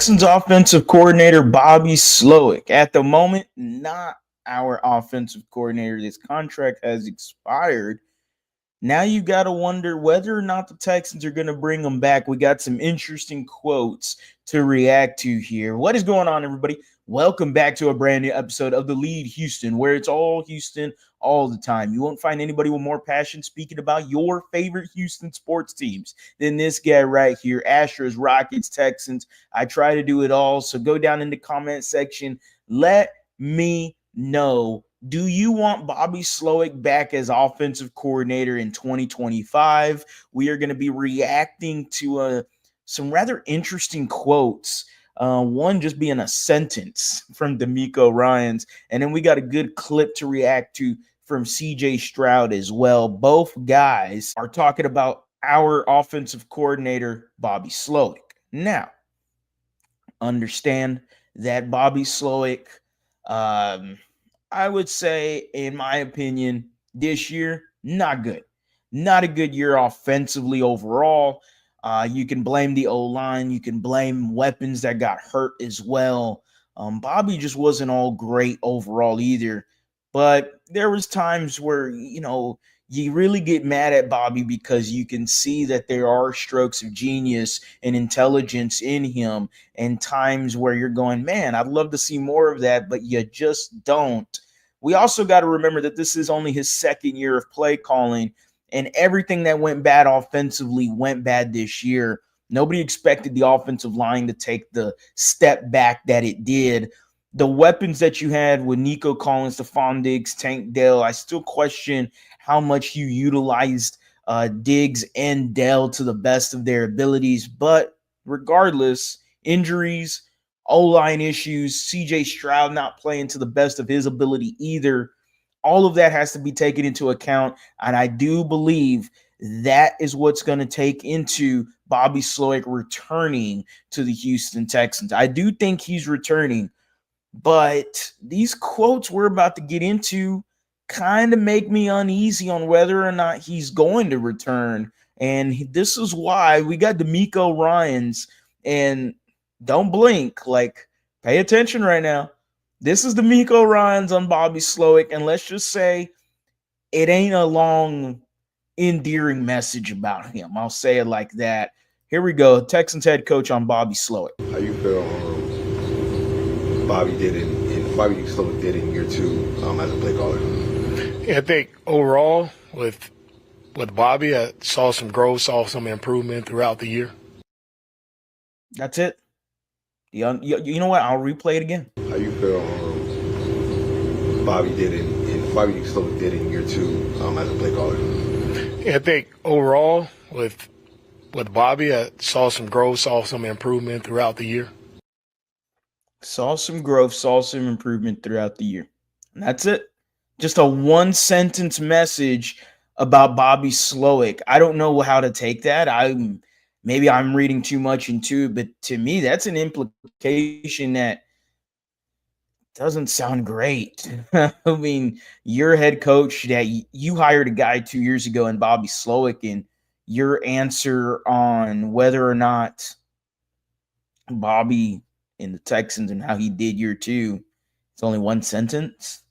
Texans offensive coordinator Bobby Slowik. At the moment, not our offensive coordinator. His contract has expired. Now you got to wonder whether or not the Texans are going to bring him back. We got some interesting quotes to react to here. What is going on, everybody? Welcome back to a brand new episode of TheLead Houston, where it's all Houston all the time. You won't find anybody with more passion speaking about your favorite Houston sports teams than this guy right here. Astros, Rockets, Texans. I try to do it all. So go down in the comment section. Let me know. Do you want Bobby Slowik back as offensive coordinator in 2025? We are going to be reacting to some rather interesting quotes. One just being a sentence from D'Amico Ryans, and then we got a good clip to react to from CJ Stroud as well. Both guys are talking about our offensive coordinator, Bobby Slowik. Now, understand that Bobby Slowik, I would say, in my opinion, this year, not good. Not a good year offensively overall. You can blame the O-line. You can blame weapons that got hurt as well. Bobby just wasn't all great overall either. But there was times where, you really get mad at Bobby because you can see that there are strokes of genius and intelligence in him, and times where you're going, man, I'd love to see more of that, but you just don't. We also got to remember that this is only his second year of play calling, and everything that went bad offensively went bad this year. Nobody expected the offensive line to take the step back that it did. The weapons that you had with Nico Collins, Stephon Diggs, Tank Dell, I still question how much you utilized Diggs and Dell to the best of their abilities. But regardless, injuries, O-line issues, CJ Stroud not playing to the best of his ability either. All of that has to be taken into account, and I do believe that is what's going to take into Bobby Slowik returning to the Houston Texans. I do think he's returning, but these quotes we're about to get into kind of make me uneasy on whether or not he's going to return, and this is why we got D'Amico Ryans, and don't blink, pay attention right now. This is D'Amico Ryans on Bobby Slowik, and let's just say it ain't a long, endearing message about him. I'll say it like that. Here we go. Texans head coach on Bobby Slowik. How you feel Bobby Slowik did in year two as a play caller? Yeah, I think overall with Bobby, I saw some growth, saw some improvement throughout the year. That's it. You know what? I'll replay it again. How you feel Bobby Slowik did in year two as a play caller? Yeah, I think overall with Bobby, I saw some growth, saw some improvement throughout the year. Saw some growth, saw some improvement throughout the year. And that's it. Just a one-sentence message about Bobby Slowik. I don't know how to take that. Maybe I'm reading too much into it, but to me, that's an implication that doesn't sound great. I mean, you're a head coach that you hired a guy 2 years ago in Bobby Slowik, and your answer on whether or not Bobby in the Texans and how he did year two, it's only one sentence.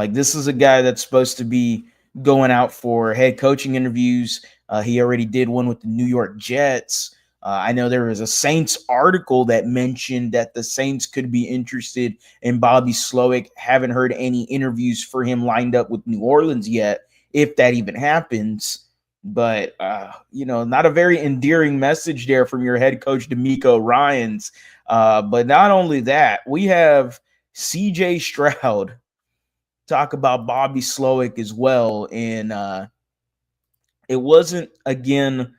This is a guy that's supposed to be going out for head coaching interviews. He already did one with the New York Jets. I know there was a Saints article that mentioned that the Saints could be interested in Bobby Slowik. Haven't heard any interviews for him lined up with New Orleans yet, if that even happens. But, not a very endearing message there from your head coach, D'Amico Ryans. But not only that, we have CJ Stroud talk about Bobby Slowik as well. And it wasn't, again,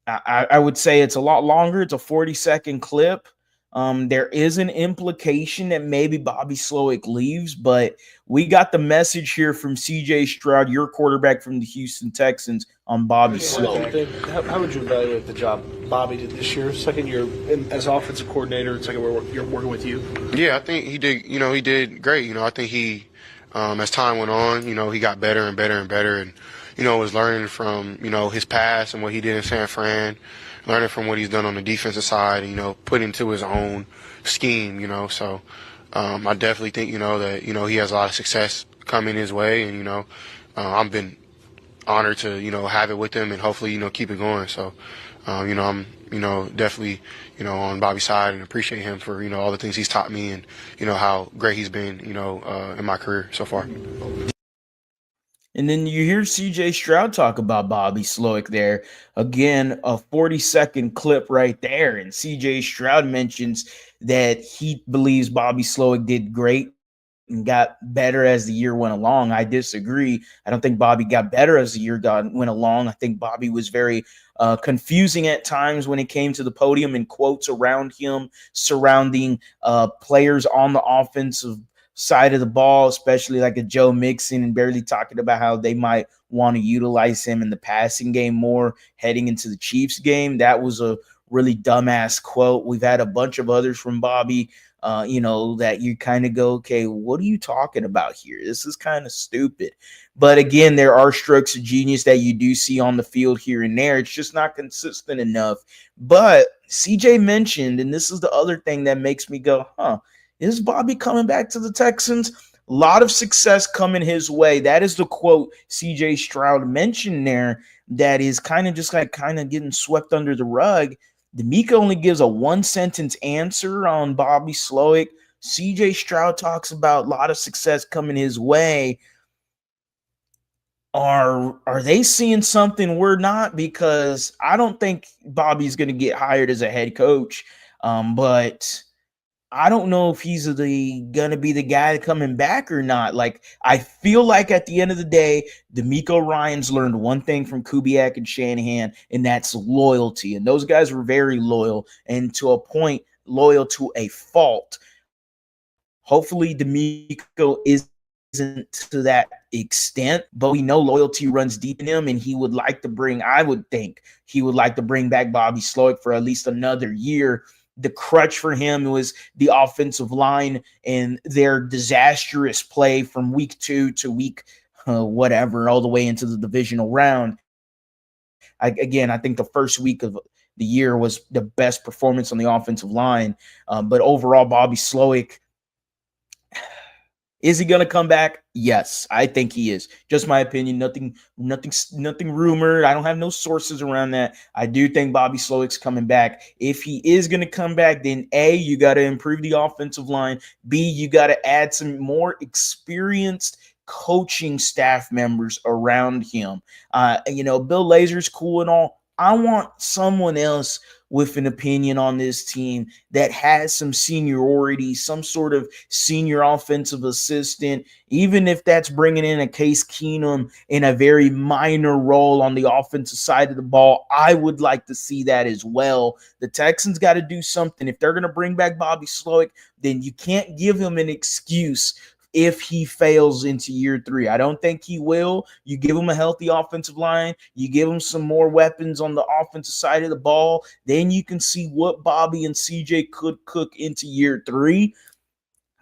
I would say it's a lot longer. It's a 40-second clip. There is an implication that maybe Bobby Slowik leaves, but we got the message here from CJ Stroud, your quarterback from the Houston Texans, on Bobby Slowik. How would you evaluate the job Bobby did this year? Second year as offensive coordinator, second year working with you. Yeah, I think he did. He did great. I think he, as time went on, he got better and better and better, and was learning from his past and what he did in San Fran. learning from what he's done on the defensive side, and, put into his own scheme, So I definitely think, that, he has a lot of success coming his way, and, I've been honored to, have it with him and hopefully, keep it going. So, I'm, definitely, on Bobby's side and appreciate him for, all the things he's taught me and, how great he's been, in my career so far. And then you hear CJ Stroud talk about Bobby Slowik there. Again, a 40-second clip right there. And CJ Stroud mentions that he believes Bobby Slowik did great and got better as the year went along. I disagree. I don't think Bobby got better as the year went along. I think Bobby was very confusing at times when it came to the podium and quotes around him surrounding players on the offensive side of the ball, especially like a Joe Mixon, and barely talking about how they might want to utilize him in the passing game more heading into the Chiefs game. That was a really dumbass quote. We've had a bunch of others from Bobby, that you kind of go, okay, what are you talking about here? This is kind of stupid. But again, there are strokes of genius that you do see on the field here and there. It's just not consistent enough. But CJ mentioned, and this is the other thing that makes me go, is Bobby coming back to the Texans? A lot of success coming his way. That is the quote CJ Stroud mentioned there that is kind of just like kind of getting swept under the rug. D'Amico only gives a one-sentence answer on Bobby Slowik. CJ Stroud talks about a lot of success coming his way. Are they seeing something we're not? Because I don't think Bobby's going to get hired as a head coach, but I don't know if he's gonna be the guy coming back or not. Like, I feel like at the end of the day, D'Amico Ryans learned one thing from Kubiak and Shanahan, and that's loyalty. And those guys were very loyal, and to a point, loyal to a fault. Hopefully, D'Amico isn't to that extent, but we know loyalty runs deep in him, and I would think he would like to bring back Bobby Slowik for at least another year. The crutch for him was the offensive line and their disastrous play from week 2 to week whatever, all the way into the divisional round. I think the first week of the year was the best performance on the offensive line. But overall, Bobby Slowik, is he going to come back? Yes, I think he is. Just my opinion. Nothing rumored. I don't have no sources around that. I do think Bobby Slowik's coming back. If he is going to come back, then A, you got to improve the offensive line. B, you got to add some more experienced coaching staff members around him. Bill Lazor's cool and all. I want someone else with an opinion on this team that has some seniority, some sort of senior offensive assistant, even if that's bringing in a Case Keenum in a very minor role on the offensive side of the ball. I would like to see that as well. The Texans got to do something. If they're going to bring back Bobby Slowik, then you can't give him an excuse if he fails into year 3. I don't think he will. You give him a healthy offensive line, you give him some more weapons on the offensive side of the ball, then you can see what Bobby and CJ could cook into year 3.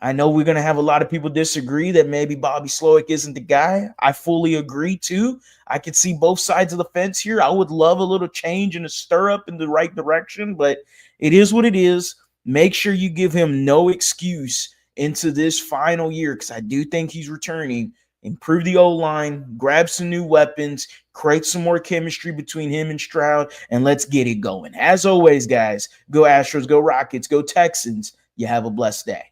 I know we're going to have a lot of people disagree that maybe Bobby Slowik isn't the guy. I fully agree too. I could see both sides of the fence here. I would love a little change and a stir up in the right direction, but it is what it is. Make sure you give him no excuse into this final year, because I do think he's returning. Improve the O-line, grab some new weapons, create some more chemistry between him and Stroud, and let's get it going. As always, guys, go Astros, go Rockets, go Texans. You have a blessed day.